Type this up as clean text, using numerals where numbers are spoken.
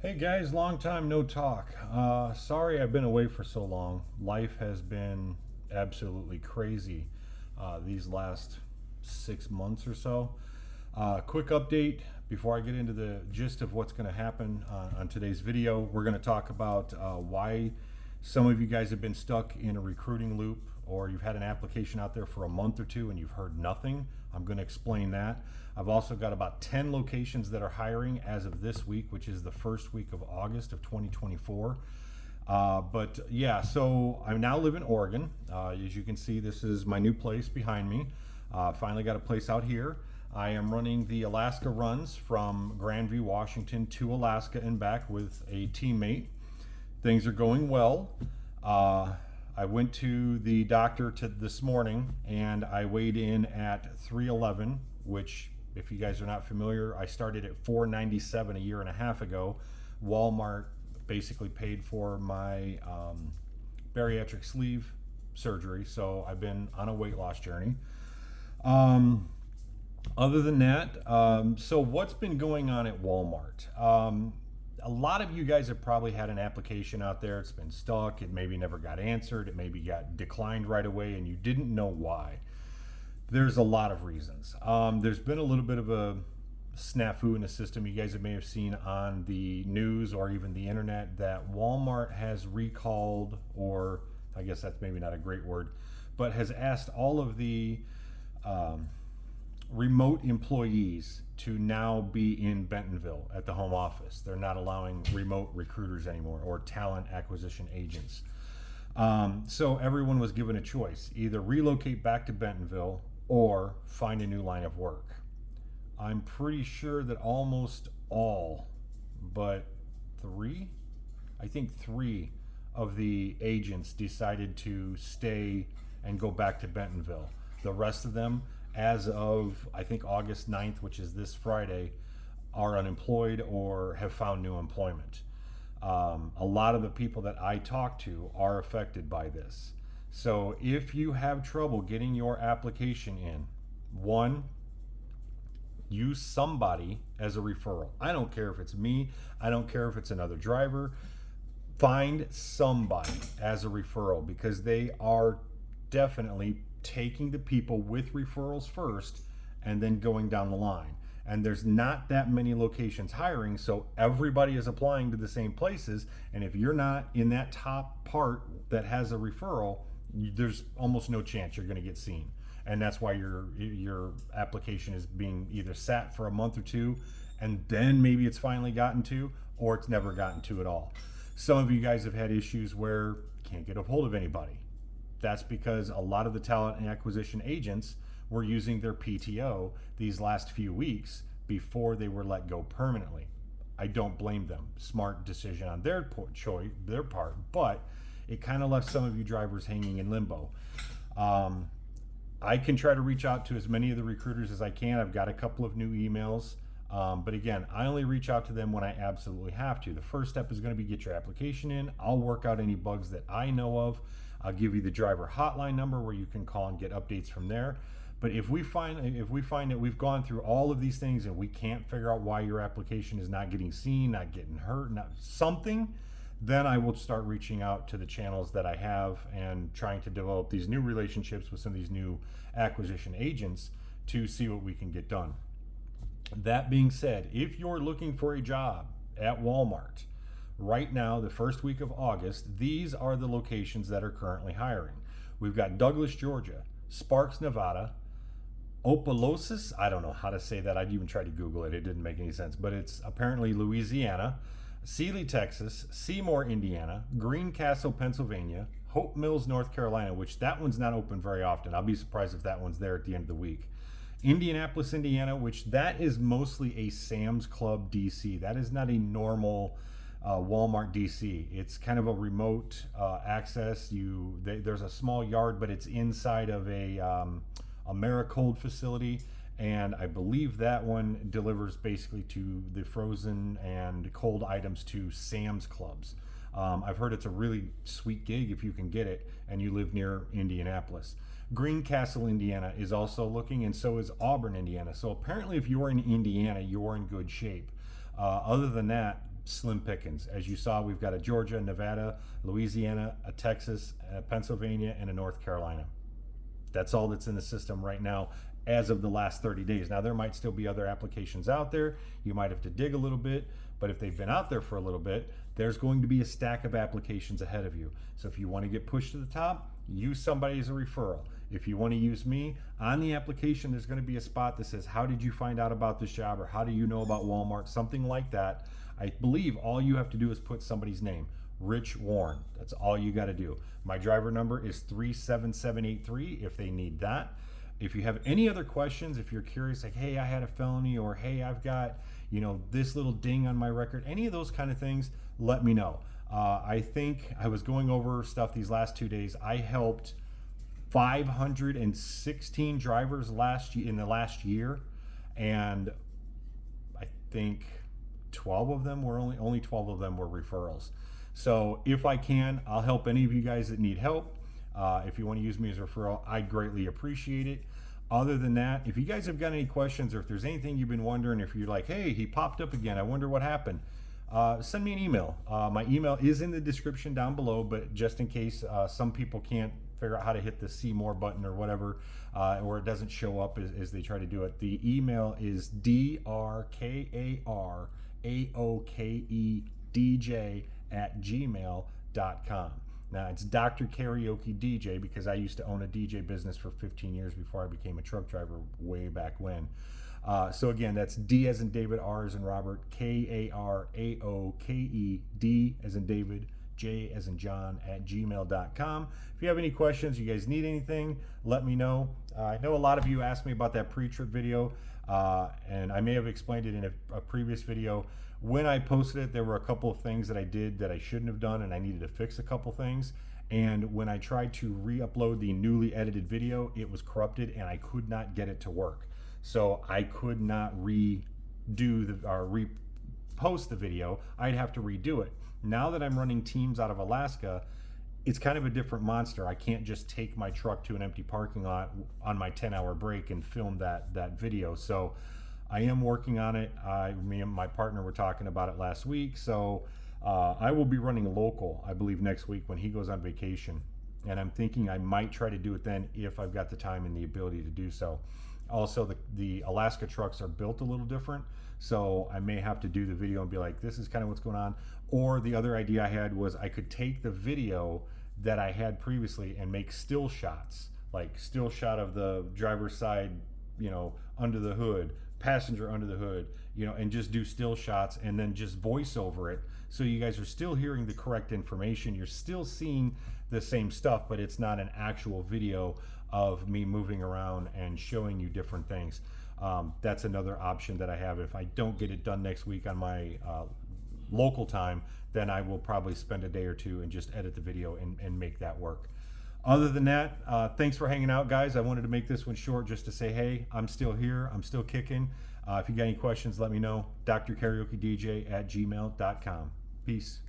Hey guys, long time no talk. Sorry I've been away for so long. Life has been absolutely crazy these last 6 months or so. Quick update before I get into the gist of what's going to happen on today's video. We're going to talk about why some of you guys have been stuck in a recruiting loop, or you've had an application out there for a month or two and you've heard nothing. I'm going to explain that. I've also got about 10 locations that are hiring as of this week, which is the first week of August of 2024. But yeah, so I now live in Oregon. As you can see, this is my new place behind me. Finally got a place out here. I am running the Alaska runs from Grandview, Washington to Alaska and back with a teammate. Things are going well. I went to the doctor this morning and I weighed in at 311, which, if you guys are not familiar, I started at 497 a year and a half ago. Walmart basically paid for my bariatric sleeve surgery, so I've been on a weight loss journey. Other than that, so what's been going on at Walmart? A lot of you guys have probably had an application out there. It's been stuck. It maybe never got answered. It maybe got declined right away and you didn't know why. There's a lot of reasons. There's been a little bit of a snafu in the system. You guys may have seen on the news or even the internet that Walmart has recalled, or I guess that's maybe not a great word, but has asked all of the remote employees to now be in Bentonville at the home office. They're not allowing remote recruiters anymore, or talent acquisition agents. So everyone was given a choice: either relocate back to Bentonville or find a new line of work. I'm pretty sure that almost all but three of the agents decided to stay and go back to Bentonville. The rest of them, as of I think August 9th, which is this Friday, are unemployed or have found new employment. A lot of the people that I talk to are affected by this. So if you have trouble getting your application in, one, use somebody as a referral. I don't care if it's me, I don't care if it's another driver. Find somebody as a referral, because they are definitely taking the people with referrals first and then going down the line. And there's not that many locations hiring, so everybody is applying to the same places. And if you're not in that top part that has a referral, there's almost no chance you're going to get seen. And that's why your application is being either sat for a month or two, and then maybe it's finally gotten to, or it's never gotten to at all. Some of you guys have had issues where you can't get a hold of anybody. That's because a lot of the talent and acquisition agents were using their PTO these last few weeks before they were let go permanently. I don't blame them. Smart decision on their part, but it kind of left some of you drivers hanging in limbo. I can try to reach out to as many of the recruiters as I can. I've got a couple of new emails. But again, I only reach out to them when I absolutely have to. The first step is going to be get your application in. I'll work out any bugs that I know of. I'll give you the driver hotline number where you can call and get updates from there. But if we find that we've gone through all of these things and we can't figure out why your application is not getting seen, not getting heard, not something, then I will start reaching out to the channels that I have and trying to develop these new relationships with some of these new acquisition agents to see what we can get done. That being said, if you're looking for a job at Walmart, right now, the first week of August, these are the locations that are currently hiring. We've got Douglas, Georgia, Sparks, Nevada, Opelousas, I don't know how to say that. I'd even tried to Google it. It didn't make any sense, but it's apparently Louisiana, Sealy, Texas, Seymour, Indiana, Greencastle, Pennsylvania, Hope Mills, North Carolina, which that one's not open very often. I'll be surprised if that one's there at the end of the week. Indianapolis, Indiana, which that is mostly a Sam's Club DC. That is not a normal Walmart DC. It's kind of a remote access. There's a small yard, but it's inside of a Americold facility, and I believe that one delivers basically to the frozen and cold items to Sam's Clubs. I've heard it's a really sweet gig if you can get it and you live near Indianapolis. Greencastle, Indiana is also looking, and so is Auburn, Indiana. So apparently if you're in Indiana, you're in good shape. Other than that, slim pickings. As you saw, we've got a Georgia, Nevada, Louisiana, a Texas, a Pennsylvania, and a North Carolina. That's all that's in the system right now as of the last 30 days. Now, there might still be other applications out there. You might have to dig a little bit, but if they've been out there for a little bit, there's going to be a stack of applications ahead of you. So if you want to get pushed to the top, use somebody as a referral. If you want to use me, on the application, there's going to be a spot that says, how did you find out about this job, or how do you know about Walmart, something like that. I believe all you have to do is put somebody's name, Rich Warren. That's all you got to do. My driver number is 37783 if they need that. If you have any other questions, if you're curious, like, hey, I had a felony, or hey, I've got, this little ding on my record, any of those kind of things, let me know. I think I was going over stuff these last 2 days. I helped 516 drivers in the last year, and I think 12 of them were only 12 of them were referrals. So if I can, I'll help any of you guys that need help. If you want to use me as a referral, I greatly appreciate it. Other than that, if you guys have got any questions, or if there's anything you've been wondering, if you're like, hey, he popped up again, I wonder what happened, send me an email. My email is in the description down below, but just in case some people can't figure out how to hit the see more button or whatever, or it doesn't show up as they try to do it, the email is drkaraokedj@gmail.com. Now, it's Dr. Karaoke DJ because I used to own a DJ business for 15 years before I became a truck driver way back when. So again, that's D as in David, R as in Robert, KARAOKED as in David, J as in John @gmail.com. If you have any questions, you guys need anything, let me know. I know a lot of you asked me about that pre-trip video, and I may have explained it in a previous video. When I posted it, there were a couple of things that I did that I shouldn't have done, and I needed to fix a couple things. And when I tried to re-upload the newly edited video, it was corrupted and I could not get it to work. So I could not repost the video. I'd have to redo it. Now that I'm running teams out of Alaska, it's kind of a different monster. I can't just take my truck to an empty parking lot on my 10-hour break and film that video. So I am working on it. Me and my partner were talking about it last week. So I will be running local, I believe, next week when he goes on vacation. And I'm thinking I might try to do it then if I've got the time and the ability to do so. Also, the Alaska trucks are built a little different. So I may have to do the video and be like, this is kind of what's going on. Or the other idea I had was I could take the video that I had previously and make still shots, like still shot of the driver's side, under the hood, passenger under the hood, and just do still shots and then just voice over it. So you guys are still hearing the correct information. You're still seeing the same stuff, but it's not an actual video of me moving around and showing you different things. That's another option that I have. If I don't get it done next week on my local time, then I will probably spend a day or two and just edit the video and make that work. Other than that, thanks for hanging out, guys. I wanted to make this one short just to say, hey, I'm still here. I'm still kicking. If you got any questions, let me know. drkaraokedj@gmail.com. Peace.